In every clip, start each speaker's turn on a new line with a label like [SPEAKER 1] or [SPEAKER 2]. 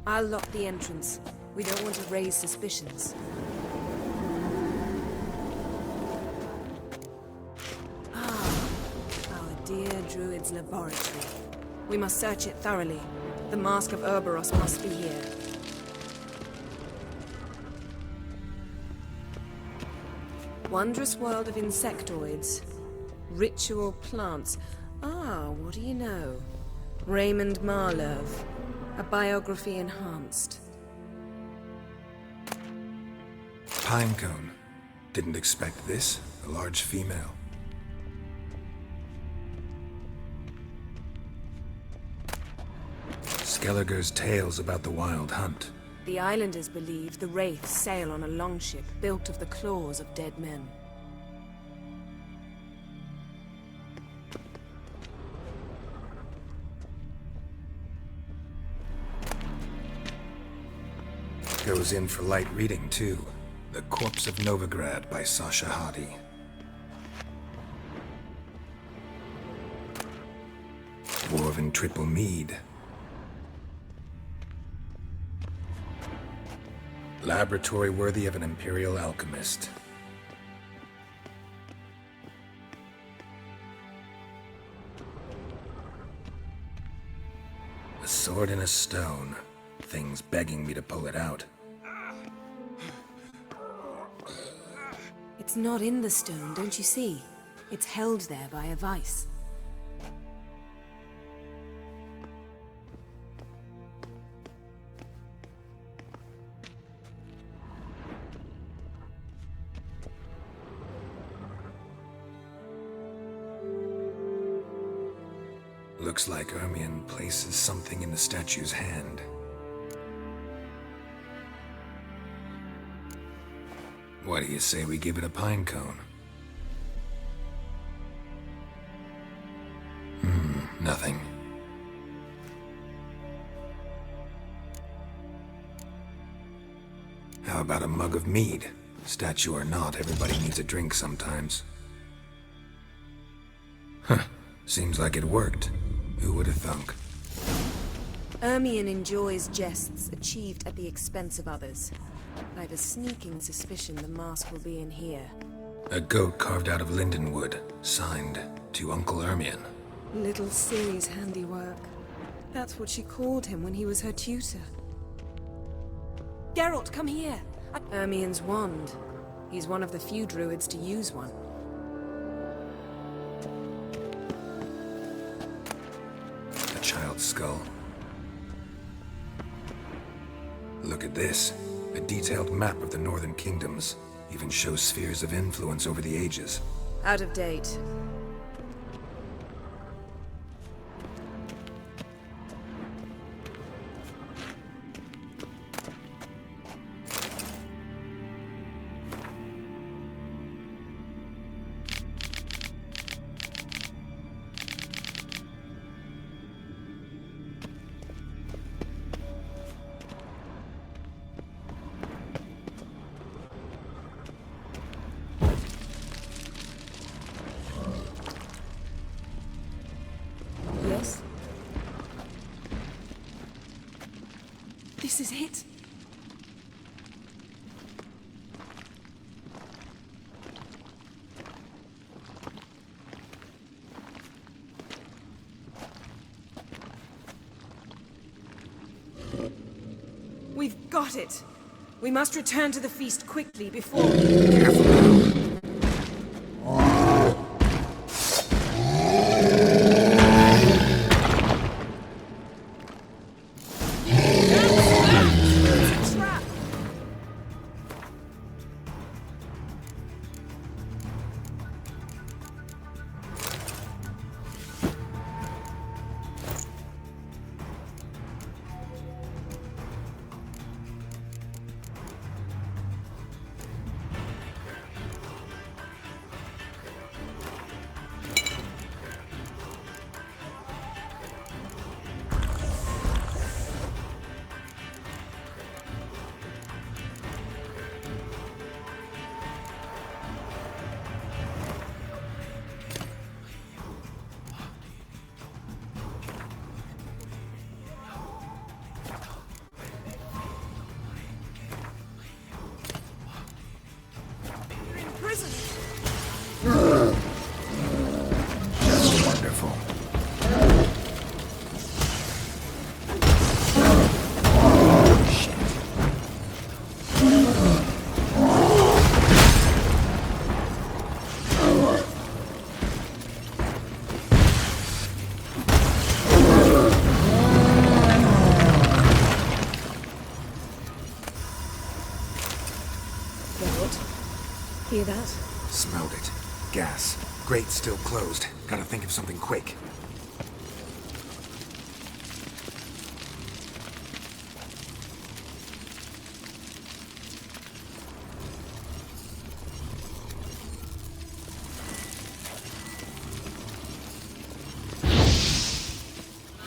[SPEAKER 1] I'll lock the entrance. We don't want to raise suspicions. Ah, our dear Druid's laboratory. We must search it thoroughly. The Mask of Ouroboros must be here. Wondrous world of insectoids. Ritual plants. Ah, what do you know? Raymond Marlove. A biography enhanced.
[SPEAKER 2] Pinecone. Didn't expect this. A large female. Skelliger's tales about the Wild Hunt.
[SPEAKER 1] The islanders believe the Wraiths sail on a longship built of the claws of dead men.
[SPEAKER 2] Goes in for light reading, too. The Corpse of Novigrad by Sasha Hadi. Dwarven Triple Mead. Laboratory worthy of an Imperial alchemist. A sword in a stone. Things begging me to pull it out.
[SPEAKER 1] It's not in the stone, don't you see? It's held there by a vice.
[SPEAKER 2] Looks like Ermion places something in the statue's hand. What do you say we give it a pinecone? Nothing. How about a mug of mead? Statue or not, everybody needs a drink sometimes. Huh. Seems like it worked. Who would have thunk?
[SPEAKER 1] Ermion enjoys jests achieved at the expense of others. I've a sneaking suspicion the mask will be in here.
[SPEAKER 2] A goat carved out of lindenwood, signed to Uncle Ermion.
[SPEAKER 1] Little Ciri's handiwork. That's what she called him when he was her tutor. Geralt, come here! Ermion's wand. He's one of the few druids to use one.
[SPEAKER 2] A child's skull. Look at this. A detailed map of the Northern Kingdoms. Even shows spheres of influence over the ages.
[SPEAKER 1] Out of date. Yes? This is it. We've got it. We must return to the feast quickly before...
[SPEAKER 2] Careful now.
[SPEAKER 1] Hear that?
[SPEAKER 2] Smelled it. Gas. Grate still closed. Gotta think of something quick.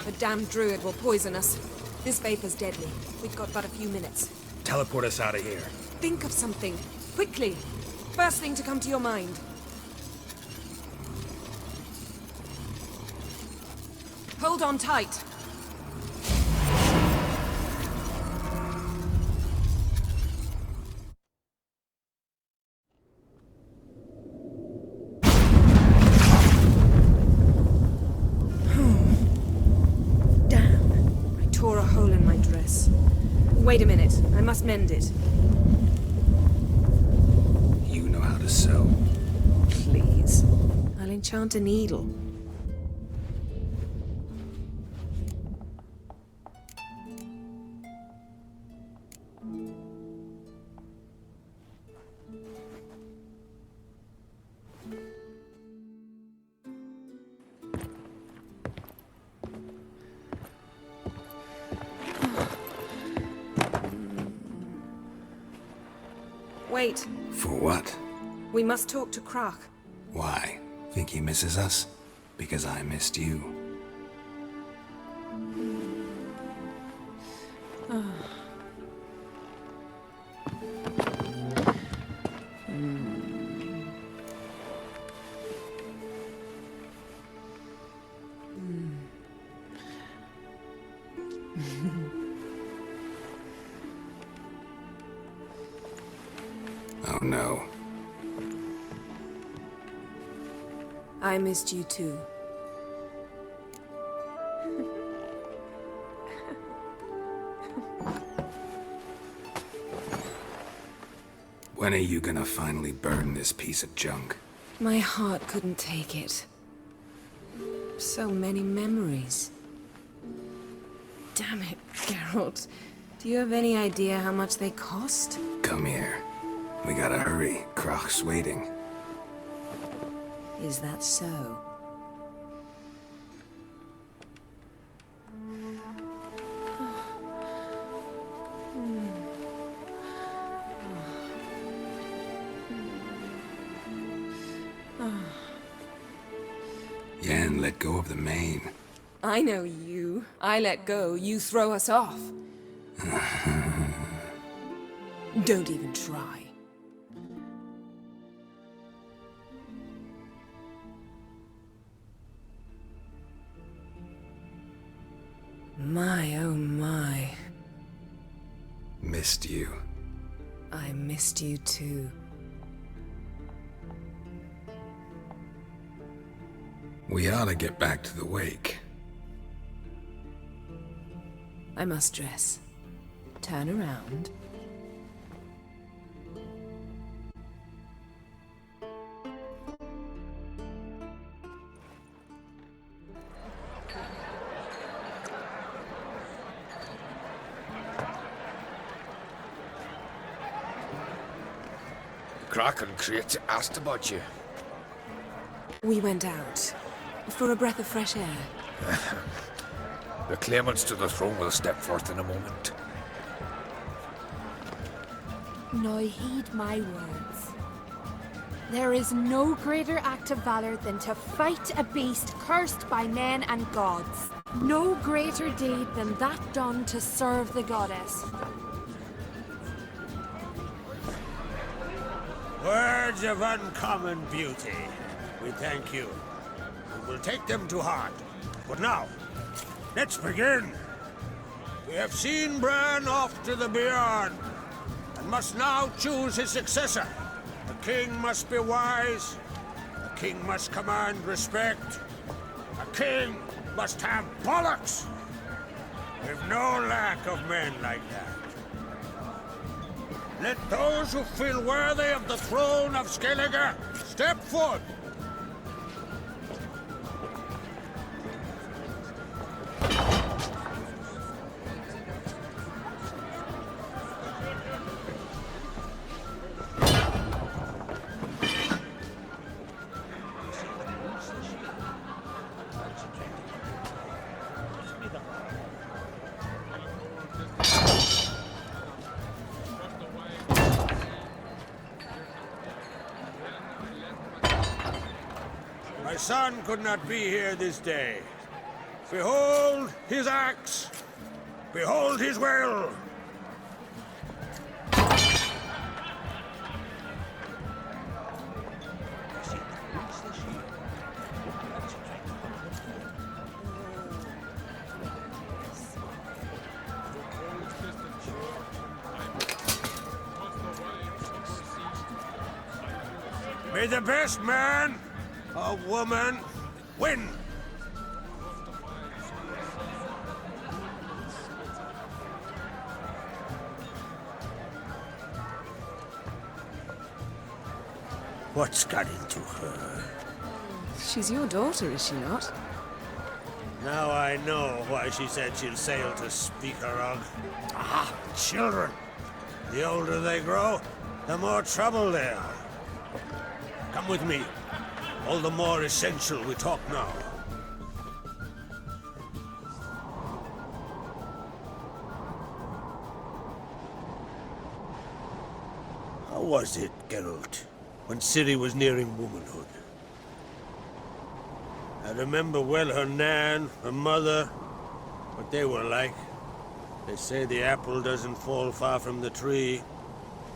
[SPEAKER 1] The damned druid will poison us. This vapor's deadly. We've got but a few minutes.
[SPEAKER 2] Teleport us out of here.
[SPEAKER 1] Think of something. Quickly. First thing to come to your mind. Hold on tight. Damn. I tore a hole in my dress. Wait a minute. I must mend it.
[SPEAKER 2] You know how to sew.
[SPEAKER 1] Please. I'll enchant a needle. Wait.
[SPEAKER 2] For what?
[SPEAKER 1] We must talk to Krach.
[SPEAKER 2] Why? Think he misses us? Because I missed you. Oh no.
[SPEAKER 1] I missed you too.
[SPEAKER 2] When are you gonna finally burn this piece of junk?
[SPEAKER 1] My heart couldn't take it. So many memories. Damn it, Geralt. Do you have any idea how much they cost?
[SPEAKER 2] Come here. We gotta hurry. Krach's waiting.
[SPEAKER 1] Is that so?
[SPEAKER 2] Yen let go of the mane.
[SPEAKER 1] I know you. I let go, you throw us off. Don't even try. My, oh my.
[SPEAKER 2] Missed you.
[SPEAKER 1] I missed you too.
[SPEAKER 2] We ought to get back to the wake.
[SPEAKER 1] I must dress. Turn around.
[SPEAKER 3] Kraken Crate asked about you.
[SPEAKER 1] We went out. For a breath of fresh air.
[SPEAKER 3] The claimants to the throne will step forth in a moment.
[SPEAKER 4] Now heed my words. There is no greater act of valor than to fight a beast cursed by men and gods. No greater deed than that done to serve the goddess.
[SPEAKER 5] Words of uncommon beauty. We thank you. We will take them to heart. But now, let's begin. We have seen Bran off to the beyond, and must now choose his successor. The king must be wise. The king must command respect. A king must have bollocks. We've no lack of men like that. Let those who feel worthy of the throne of Skellige step forth. son could not be here this day. Behold his axe! Behold his will! May the best man or woman win! What's got into her?
[SPEAKER 1] She's your daughter, is she not?
[SPEAKER 5] Now I know why she said she'll sail to Speakerog. Ah, children. The older they grow, the more trouble they are. Come with me. All the more essential we talk now. How was it, Geralt, when Ciri was nearing womanhood? I remember well her nan, her mother, what they were like. They say the apple doesn't fall far from the tree.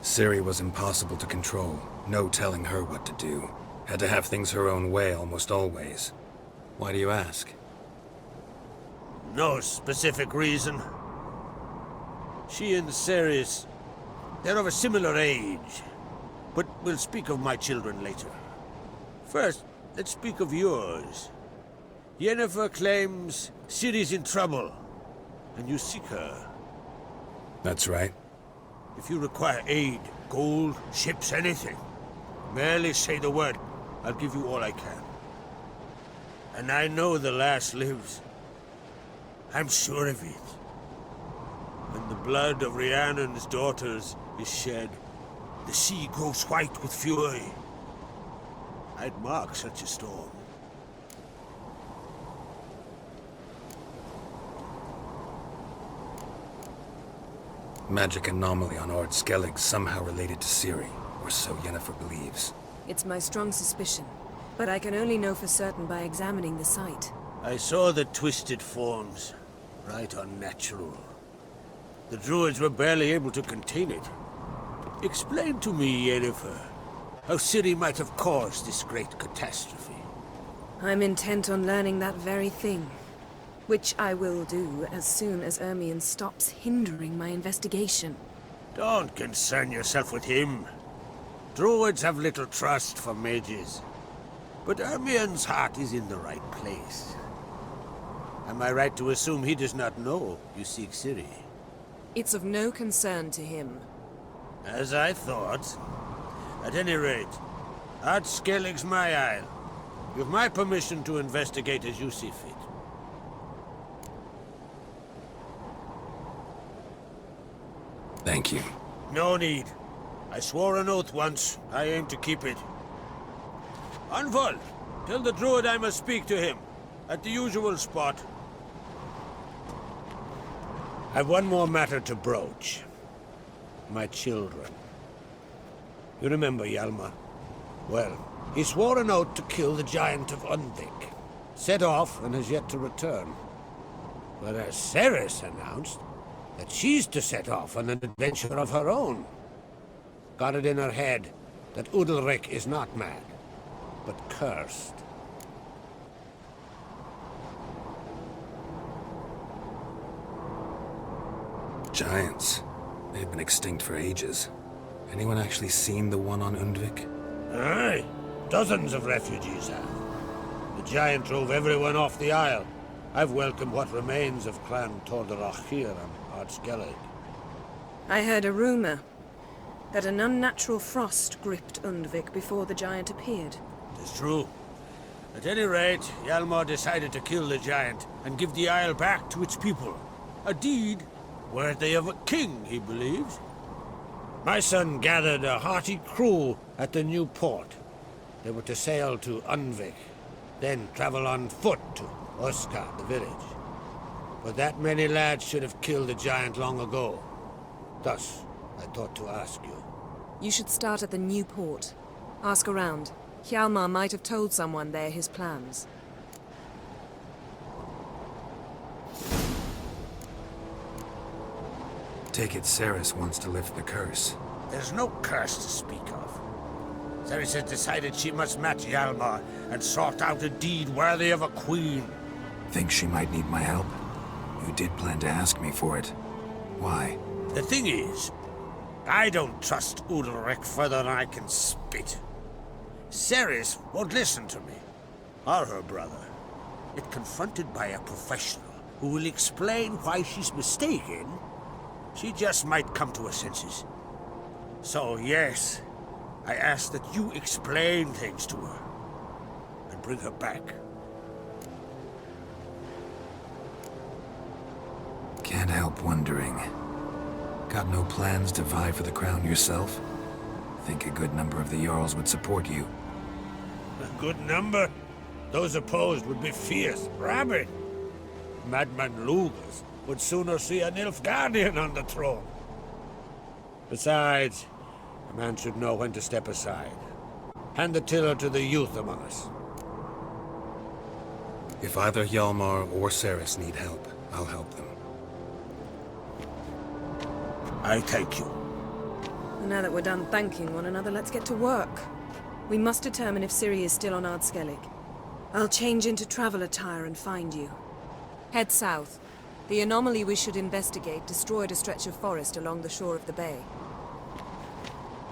[SPEAKER 2] Ciri was impossible to control. No telling her what to do. Had to have things her own way almost always. Why do you ask?
[SPEAKER 5] No specific reason. She and Ceres, they're of a similar age. But we'll speak of my children later. First, let's speak of yours. Yennefer claims Ciri's in trouble, and you seek her.
[SPEAKER 2] That's right.
[SPEAKER 5] If you require aid, gold, ships, anything, merely say the word. I'll give you all I can. And I know the lass lives. I'm sure of it. When the blood of Rhiannon's daughters is shed, the sea grows white with fury. I'd mark such a storm.
[SPEAKER 2] Magic anomaly on Ord Skellig somehow related to Ciri, or so Yennefer believes.
[SPEAKER 1] It's my strong suspicion, but I can only know for certain by examining the site.
[SPEAKER 5] I saw the twisted forms, right unnatural. The druids were barely able to contain it. Explain to me, Yennefer, how Ciri might have caused this great catastrophe.
[SPEAKER 1] I'm intent on learning that very thing, which I will do as soon as Ermion stops hindering my investigation.
[SPEAKER 5] Don't concern yourself with him. Druids have little trust for mages. But Ermion's heart is in the right place. Am I right to assume he does not know you seek Ciri?
[SPEAKER 1] It's of no concern to him.
[SPEAKER 5] As I thought. At any rate, Ard Skellig's my isle. You've my permission to investigate as you see fit.
[SPEAKER 2] Thank you.
[SPEAKER 5] No need. I swore an oath once. I aim to keep it. Anvol, tell the druid I must speak to him. At the usual spot. I've one more matter to broach. My children. You remember Hjalmar? Well, he swore an oath to kill the Giant of Undvik. Set off and has yet to return. Whereas Ceres announced that she's to set off on an adventure of her own. Got it in her head that Udalryk is not mad, but cursed.
[SPEAKER 2] Giants. They've been extinct for ages. Anyone actually seen the one on Undvik?
[SPEAKER 5] Aye. Dozens of refugees have. The giant drove everyone off the isle. I've welcomed what remains of Clan Tordarach here on Ard Skellig.
[SPEAKER 1] I heard a rumor that an unnatural frost gripped Undvik before the giant appeared.
[SPEAKER 5] It's true. At any rate, Hjalmar decided to kill the giant and give the isle back to its people. A deed worthy of a king, he believes. My son gathered a hearty crew at the new port. They were to sail to Undvik, then travel on foot to Oskar, the village. But that many lads should have killed the giant long ago. Thus, I thought to ask you.
[SPEAKER 1] You should start at the new port. Ask around. Hjalmar might have told someone there his plans.
[SPEAKER 2] Take it Cerys wants to lift the curse.
[SPEAKER 5] There's no curse to speak of. Cerys has decided she must match Hjalmar and sort out a deed worthy of a queen.
[SPEAKER 2] Think she might need my help? You did plan to ask me for it. Why?
[SPEAKER 5] The thing is, I don't trust Udalryk further than I can spit. Cerys won't listen to me, or her brother. If confronted by a professional who will explain why she's mistaken, she just might come to her senses. So yes, I ask that you explain things to her and bring her back.
[SPEAKER 2] Can't help wondering. Got no plans to vie for the crown yourself? Think a good number of the Jarls would support you.
[SPEAKER 5] A good number? Those opposed would be fierce, rabid. Madman Lugas would sooner see a Nilfgaardian on the throne. Besides, a man should know when to step aside. Hand the tiller to the youth among us.
[SPEAKER 2] If either Hjalmar or Cerys need help, I'll help them.
[SPEAKER 5] I thank you.
[SPEAKER 1] Now that we're done thanking one another, let's get to work. We must determine if Ciri is still on Ardskellig. I'll change into travel attire and find you. Head south. The anomaly we should investigate destroyed a stretch of forest along the shore of the bay.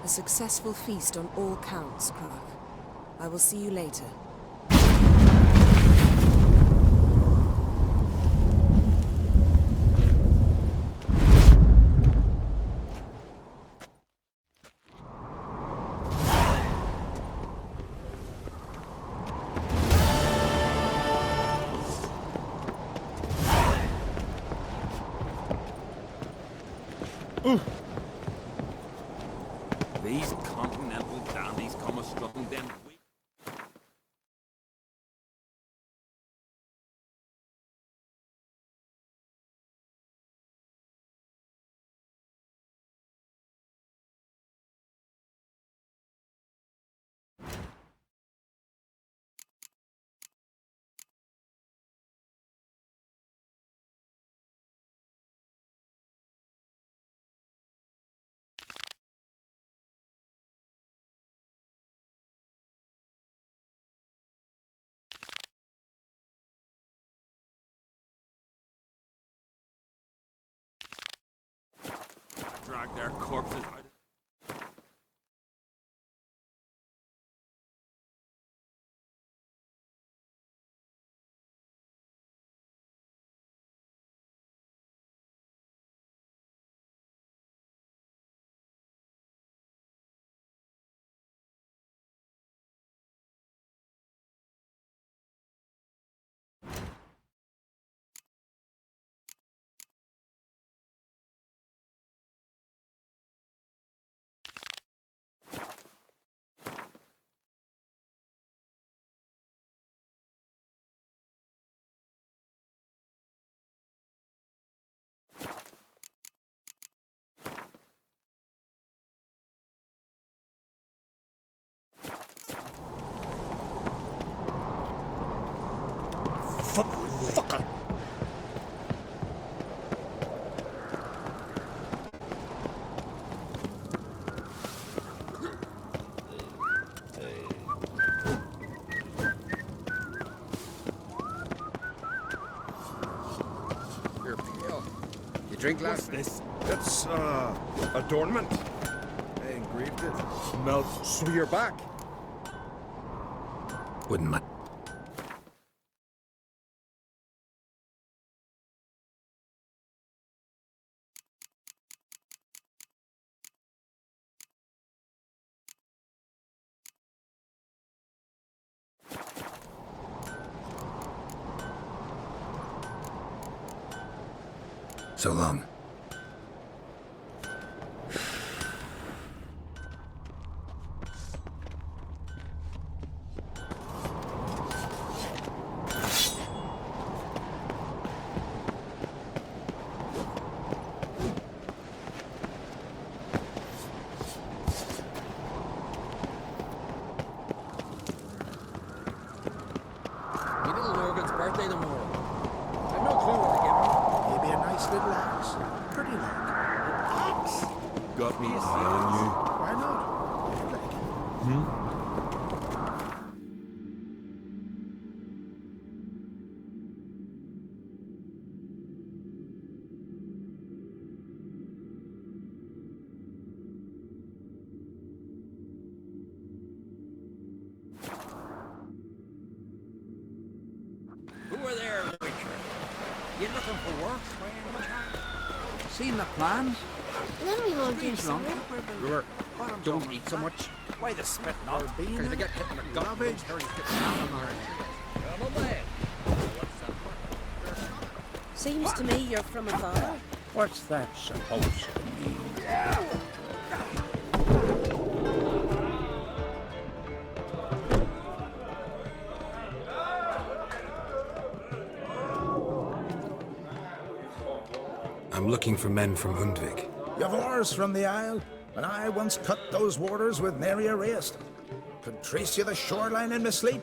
[SPEAKER 1] A successful feast on all counts, Krark. I will see you later.
[SPEAKER 6] These continental dandies come a strutting them. Drag their corpses out.
[SPEAKER 5] Fucker!
[SPEAKER 3] You're pale. You drink last
[SPEAKER 7] This? That's, adornment. I engraved it. Melts through your back.
[SPEAKER 2] Wouldn't mind. So long.
[SPEAKER 8] pretty like. Axe.
[SPEAKER 6] Got me eye on you.
[SPEAKER 8] Why not?
[SPEAKER 3] Who are there, Witcher? You looking for work by any chance? Seen the plans?
[SPEAKER 9] Let me hold you,
[SPEAKER 3] Please,
[SPEAKER 9] sir.
[SPEAKER 3] Brewer, don't eat so much. Why the spit not? Because they get hit in the gut. Those dirty
[SPEAKER 1] Seems to me you're from afar.
[SPEAKER 3] What's that supposed to mean?
[SPEAKER 2] I'm looking for men from Undvik.
[SPEAKER 8] You've oars from the Isle, and I once cut those waters with nary a rest. Could trace you the shoreline in my sleep.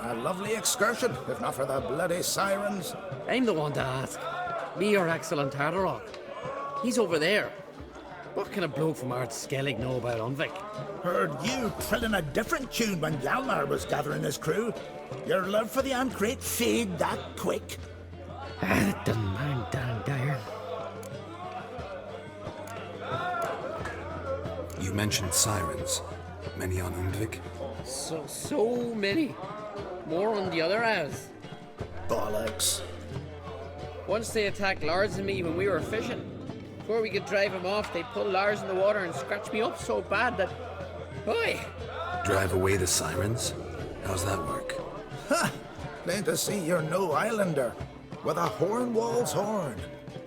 [SPEAKER 8] A lovely excursion, if not for the bloody sirens.
[SPEAKER 10] I'm the one to ask. Me, your excellent Tardarok. He's over there. What can a bloke from Ard Skellig know about Unvik?
[SPEAKER 8] Heard you trilling a different tune when Hjalmar was gathering his crew. Your love for the Ancrate fade that quick.
[SPEAKER 10] It doesn't mind Dan Dyer.
[SPEAKER 2] You mentioned sirens. Many on Undvik?
[SPEAKER 10] So many. More on the other as.
[SPEAKER 8] Bollocks.
[SPEAKER 10] Once they attacked Lars and me when we were fishing. Before we could drive him off, they pulled Lars in the water and scratched me up so bad that... Oi!
[SPEAKER 2] Drive away the sirens? How's that work?
[SPEAKER 8] Ha! Plain to see you're no islander. With a horn wall's horn.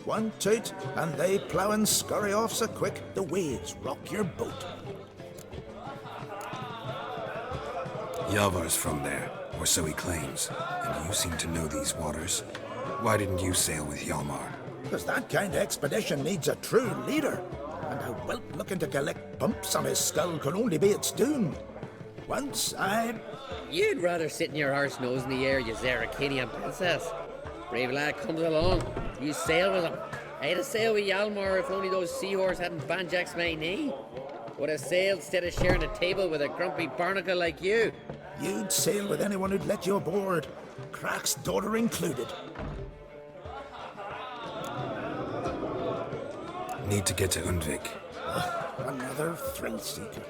[SPEAKER 8] One toot, and they plough and scurry off so quick the waves rock your boat.
[SPEAKER 2] Yavar's from there, or so he claims, and you seem to know these waters. Why didn't you sail with Hjalmar?
[SPEAKER 8] Because that kind of expedition needs a true leader. And a whelp looking to collect bumps on his skull can only be its doom. Once I...
[SPEAKER 10] You'd rather sit in your arse nose in the air, you Zarakinian princess. Brave lad comes along. You sail with him. I'd have sailed with Hjalmar if only those seahorses hadn't banjaxed my knee. Would have sailed instead of sharing a table with a grumpy barnacle like you.
[SPEAKER 8] You'd sail with anyone who'd let you aboard. Crack's daughter included.
[SPEAKER 2] Need to get to Undvik.
[SPEAKER 8] Another thrill seeker.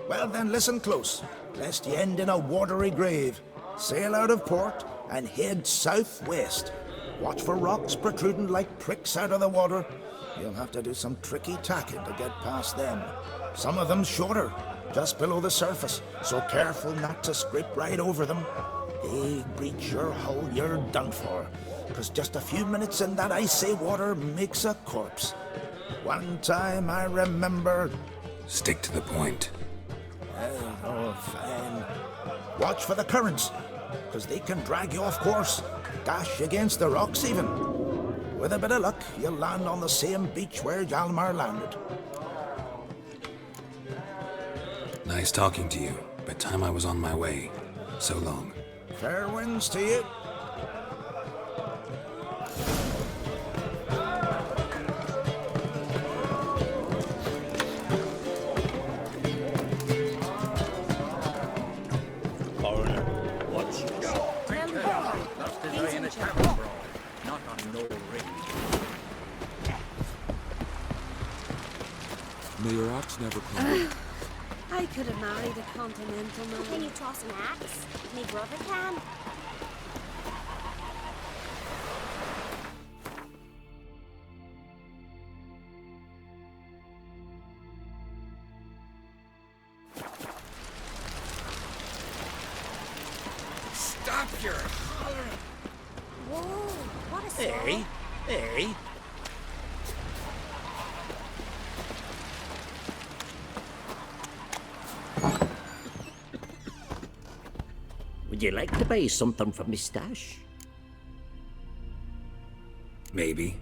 [SPEAKER 8] Well then, listen close, lest you end in a watery grave. Sail out of port and head southwest. Watch for rocks protruding like pricks out of the water. You'll have to do some tricky tacking to get past them. Some of them shorter, just below the surface, so careful not to scrape right over them. They breach your hull, you're done for. 'Cause just a few minutes in that icy water makes a corpse. One time I remember...
[SPEAKER 2] Stick to the point.
[SPEAKER 8] Oh, fine. Watch for the currents, 'cause they can drag you off course, dash against the rocks even. With a bit of luck, you'll land on the same beach where Hjalmar landed.
[SPEAKER 2] Nice talking to you, but time I was on my way. So long.
[SPEAKER 8] Fair winds to you.
[SPEAKER 6] May your axe never come.
[SPEAKER 9] I could have married a continental man. Can you toss an axe? Me brother can.
[SPEAKER 3] Stop your hollering!
[SPEAKER 9] Whoa, what a
[SPEAKER 3] Hey, hey!
[SPEAKER 11] Would you like to buy something from me stash?
[SPEAKER 2] Maybe.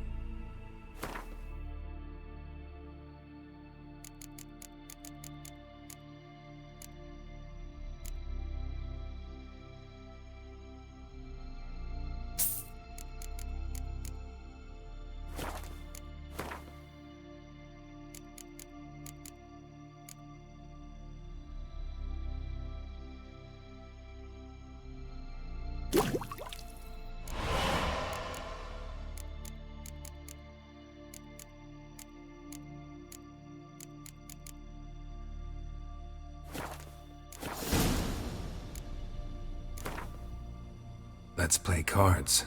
[SPEAKER 2] Let's play cards.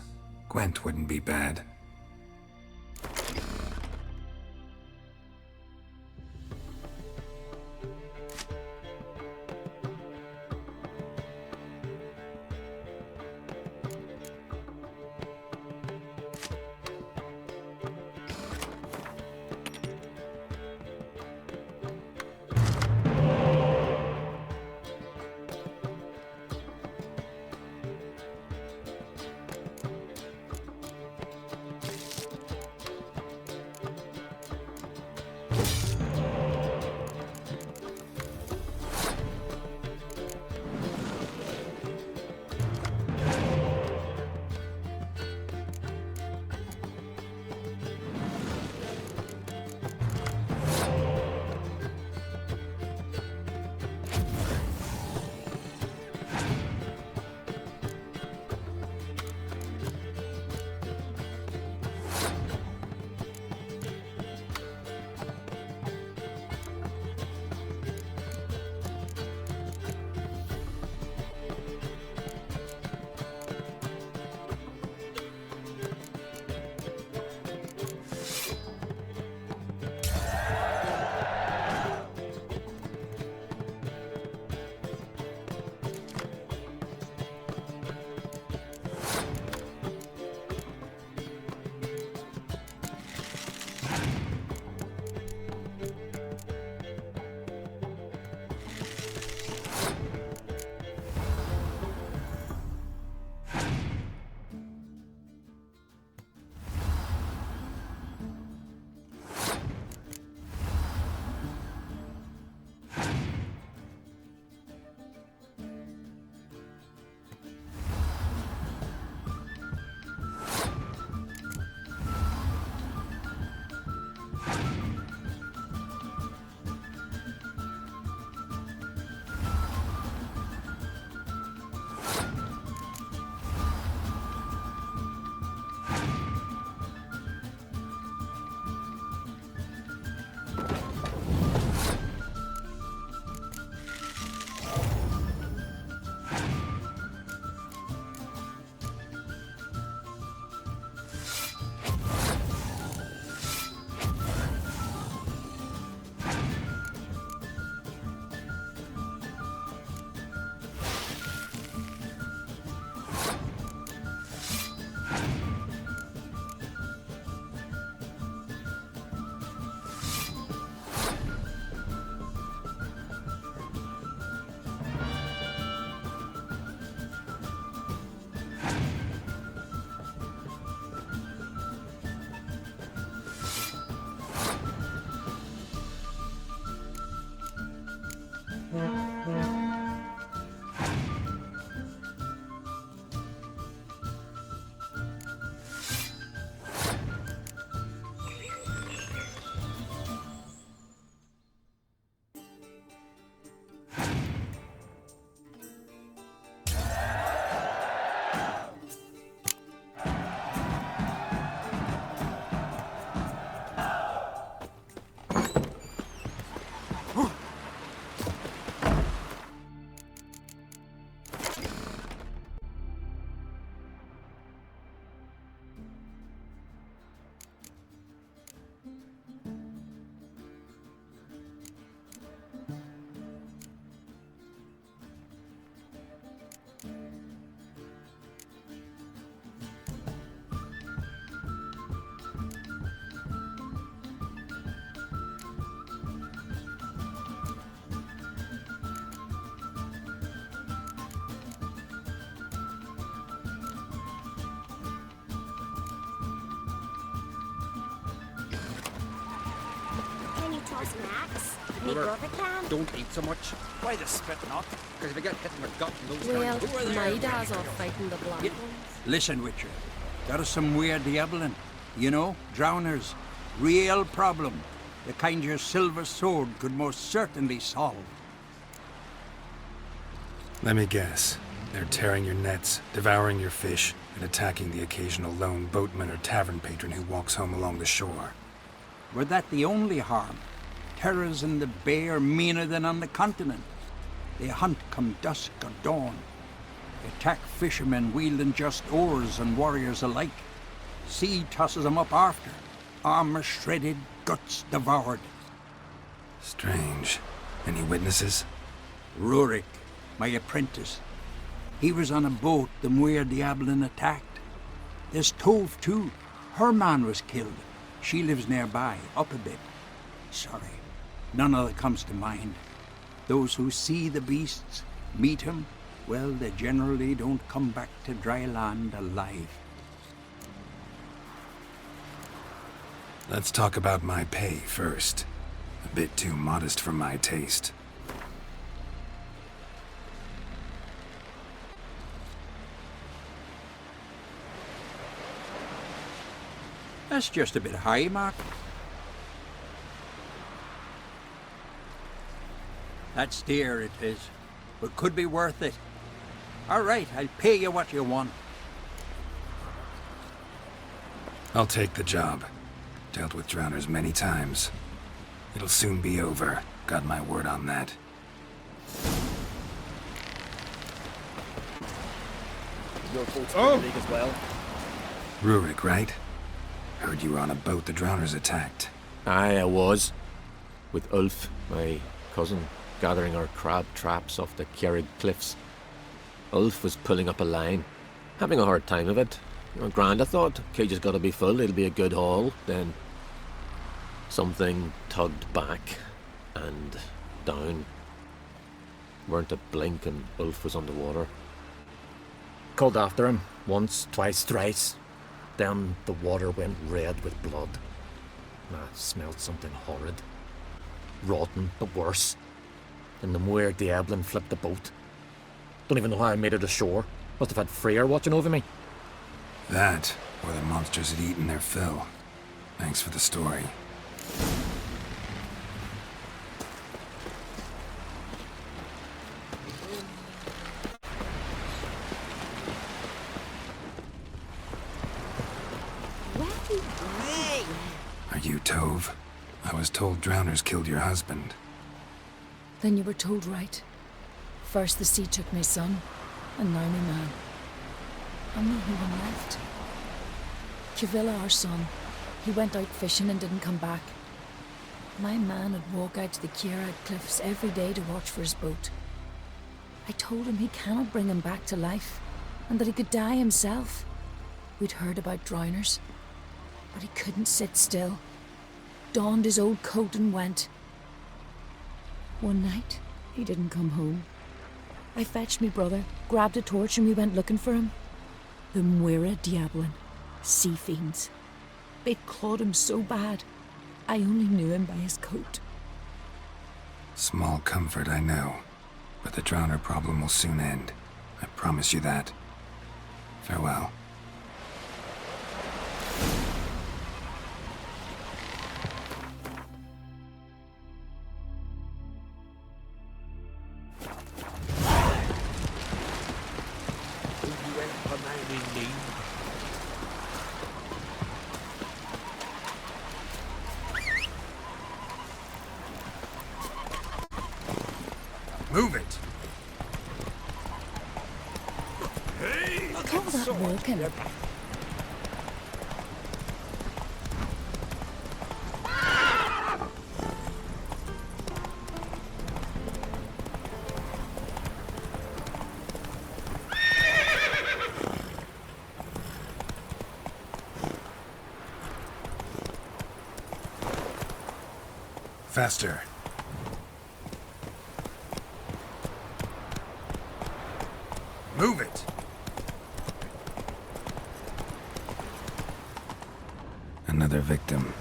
[SPEAKER 2] Gwent wouldn't be bad.
[SPEAKER 9] Toss an axe? Me brother can?
[SPEAKER 3] Don't eat so much. Why the spit not? Because if you get hit in the gut and those
[SPEAKER 9] Well,
[SPEAKER 3] kinds, who are there?
[SPEAKER 9] my dad's off fighting the black ones.
[SPEAKER 12] Listen, Witcher. There's some weird diaboling. You know, drowners. Real problem. The kind your silver sword could most certainly solve.
[SPEAKER 2] Let me guess. They're tearing your nets, devouring your fish, and attacking the occasional lone boatman or tavern patron who walks home along the shore.
[SPEAKER 12] Were that the only harm? Terrors in the bay are meaner than on the continent. They hunt come dusk or dawn. Attack fishermen wielding just oars and warriors alike. Sea tosses them up after. Armor shredded, guts devoured.
[SPEAKER 2] Strange. Any witnesses?
[SPEAKER 12] Rurik, my apprentice. He was on a boat the Muir Diablin attacked. There's Tove too. Her man was killed. She lives nearby, up a bit. Sorry, none of that comes to mind. Those who see the beasts, meet him, well, they generally don't come back to dry land alive.
[SPEAKER 2] Let's talk about my pay first. A bit too modest for my taste.
[SPEAKER 12] That's just a bit high, Mark. That's dear, it is, but could be worth it. All right, I'll pay you what you want.
[SPEAKER 2] I'll take the job. Dealt with drowners many times. It'll soon be over. Got my word on that.
[SPEAKER 13] Your folks in the league as well.
[SPEAKER 2] Rurik, right? Heard you were on a boat the drowners attacked.
[SPEAKER 13] Aye, I was. With Ulf, my cousin, gathering our crab traps off the Kjerrig cliffs. Ulf was pulling up a line, having a hard time of it. Grand, I thought. Cage has got to be full, it'll be a good haul. Then something tugged back and down. Weren't a blink and Ulf was underwater. Called after him, once, twice, thrice. Then the water went red with blood. I smelled something horrid. Rotten, but worse. And the Muir Diablin flipped the boat. Don't even know how I made it ashore. Must have had Freyr watching over me.
[SPEAKER 2] That, or the monsters had eaten their fill. Thanks for the story. Are you Tove? I was told drowners killed your husband.
[SPEAKER 14] Then you were told right. First the sea took my son, and now my man. I'm the only one left. Kavilla, our son, he went out fishing and didn't come back. My man would walk out to the Kjerrig cliffs every day to watch for his boat. I told him he cannot bring him back to life, and that he could die himself. We'd heard about drowners, but he couldn't sit still. Donned his old coat and went. One night, he didn't come home. I fetched me brother, grabbed a torch, and we went looking for him. The Muir Diablin, sea fiends. They'd clawed him so bad, I only knew him by his coat.
[SPEAKER 2] Small comfort, I know. But the drowner problem will soon end. I promise you that. Farewell. Move it!
[SPEAKER 5] Hey!
[SPEAKER 14] Call that walking.
[SPEAKER 2] Faster. Move it! Another victim.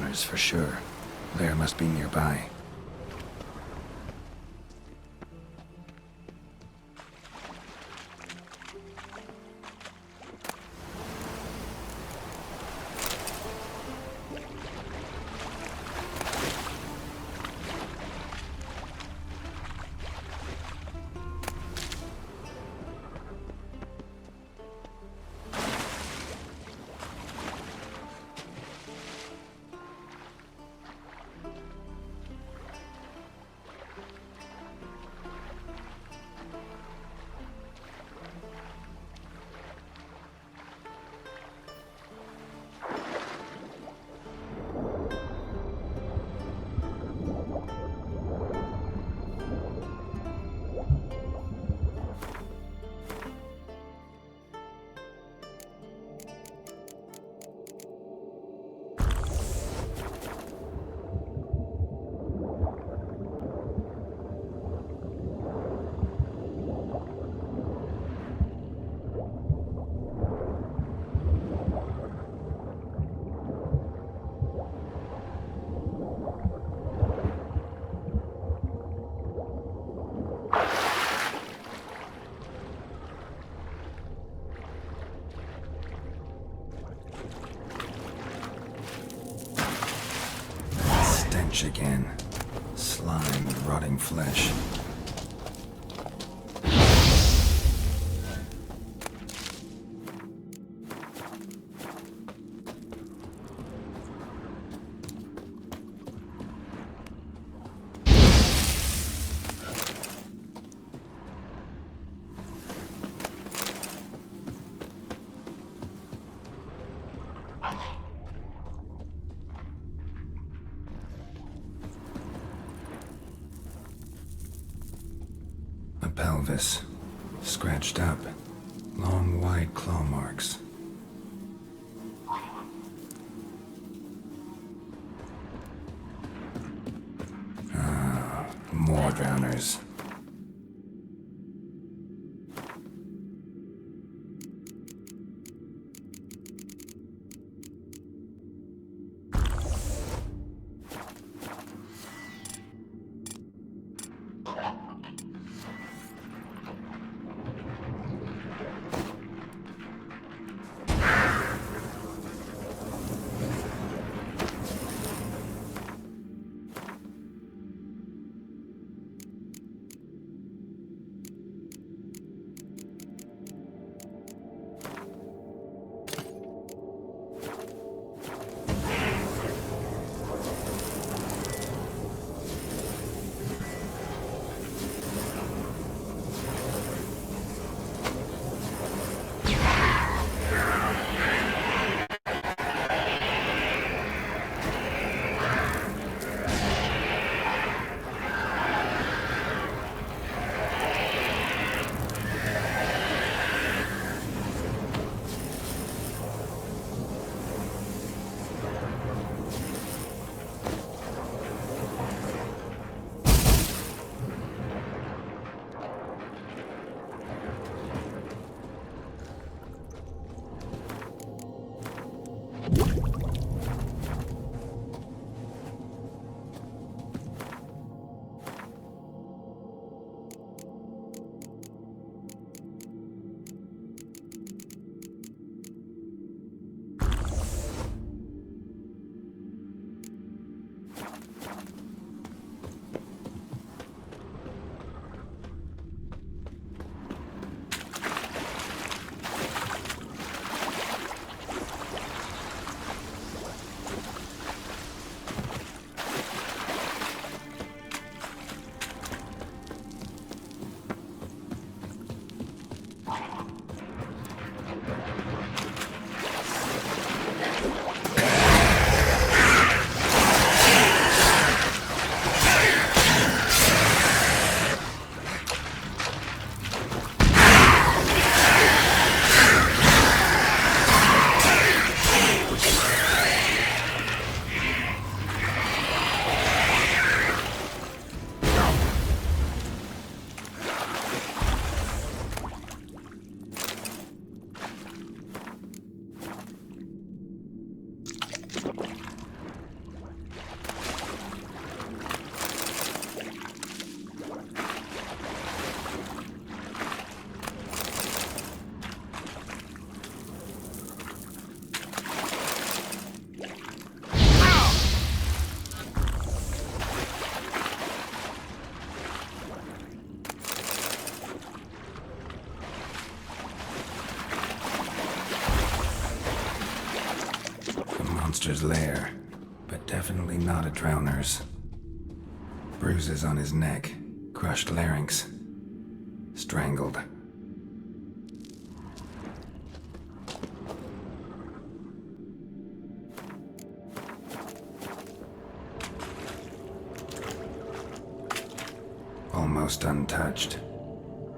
[SPEAKER 2] Templars for sure. Blair must be nearby. Again. Slime and rotting flesh. Pelvis. Scratched up. Long, wide claw marks. Ah, more drowners. monster's lair, but definitely not a drowner's. Bruises on his neck, crushed larynx, strangled. Almost untouched.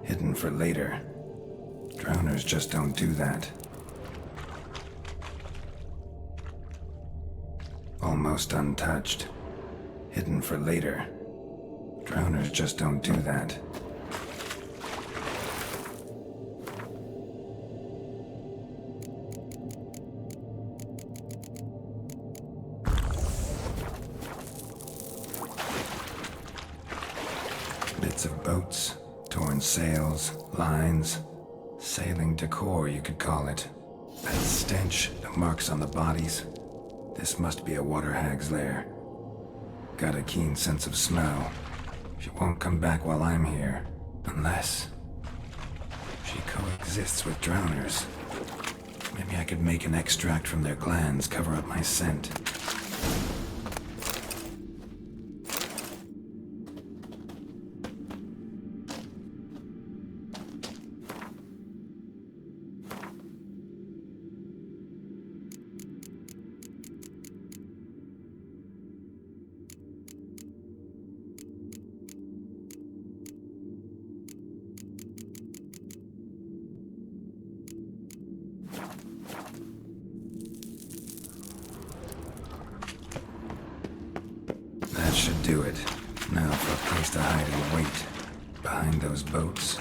[SPEAKER 2] Hidden for later. Drowners just don't do that. Almost untouched. Hidden for later. Drowners just don't do that. Bits of boats, torn sails, lines, sailing decor, you could call it. That stench, the marks on the bodies. This must be a water hag's lair. Got a keen sense of smell. She won't come back while I'm here, unless she coexists with drowners. Maybe I could make an extract from their glands cover up my scent. That should do it. Now for a place to hide and wait. Behind those boats.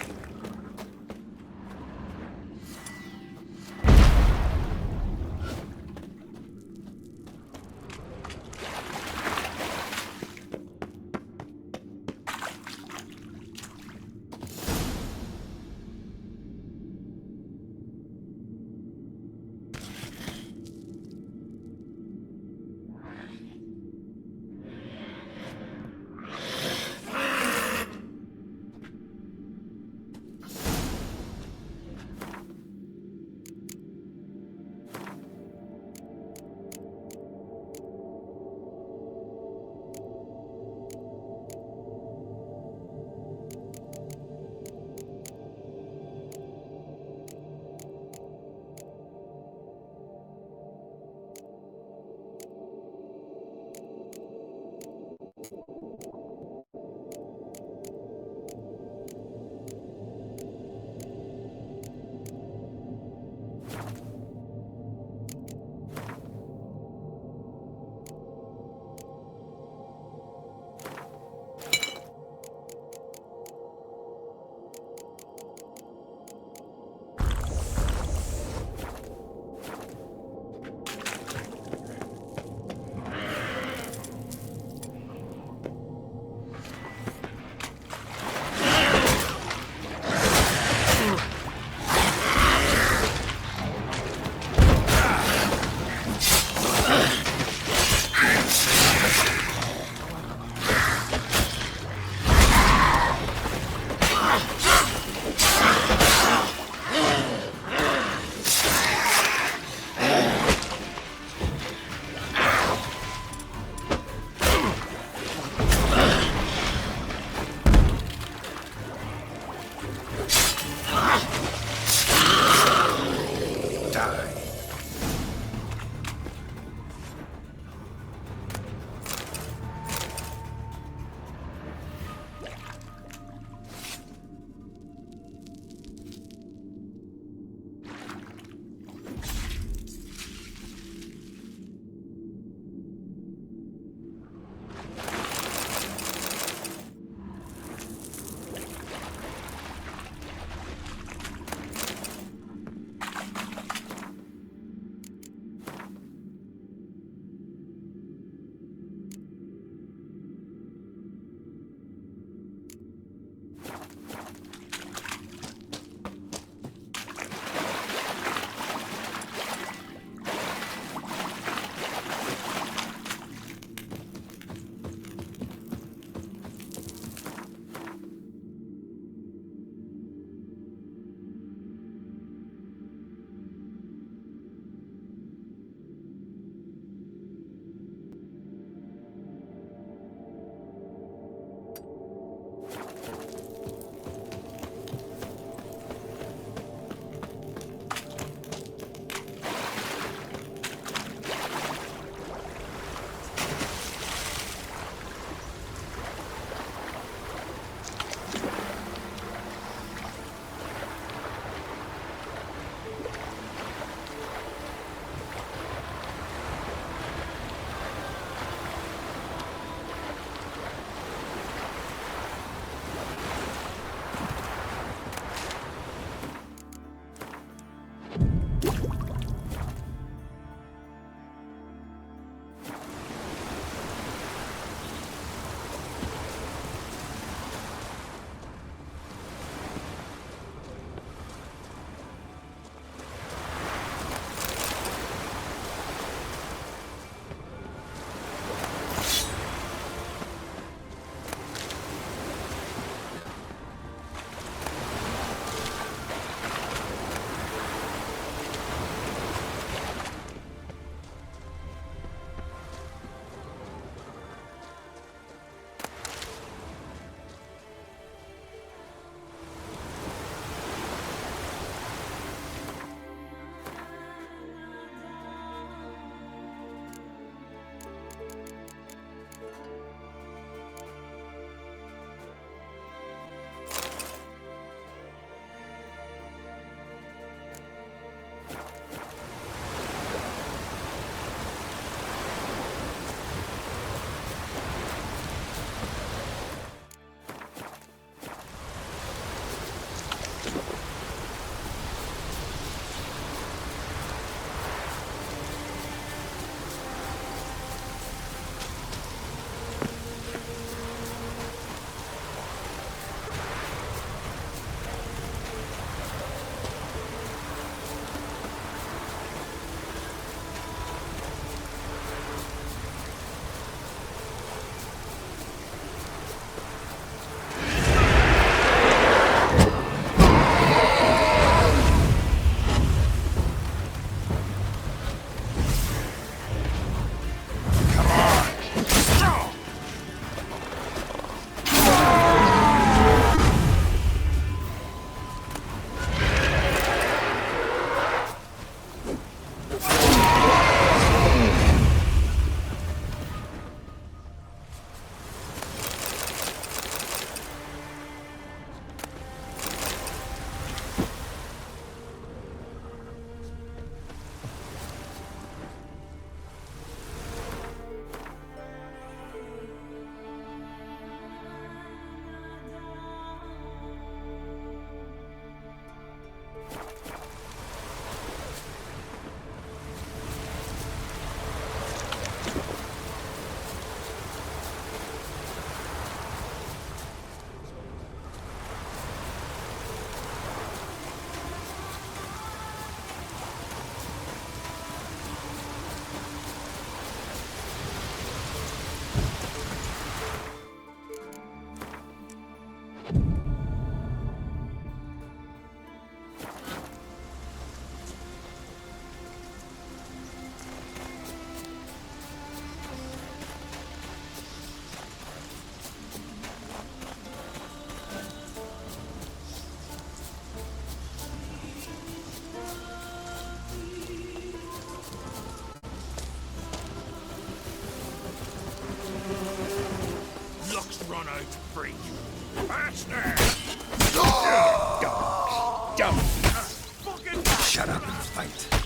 [SPEAKER 2] fight.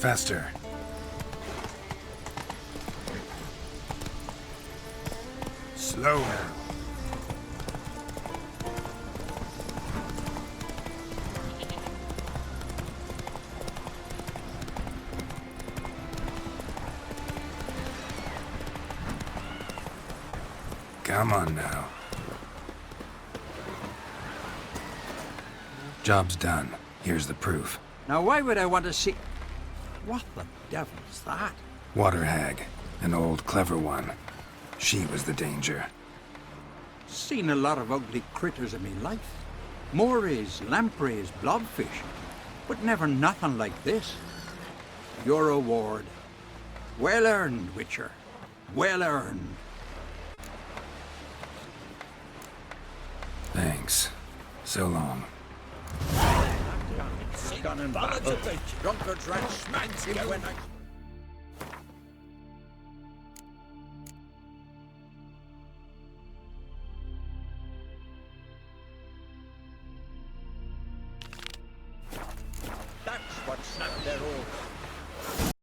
[SPEAKER 2] Faster. Slow now. Come on now. Job's done. Here's the proof.
[SPEAKER 12] Now, why would I want to see... What the devil's that?
[SPEAKER 2] Water hag. An old, clever one. She was the danger.
[SPEAKER 12] Seen a lot of ugly critters in me life. Morays, lampreys, blobfish. But never nothing like this. Your reward. Well earned, Witcher. Well earned.
[SPEAKER 2] Thanks. So long.
[SPEAKER 5] Ballads of the drunkards ran smack together when I...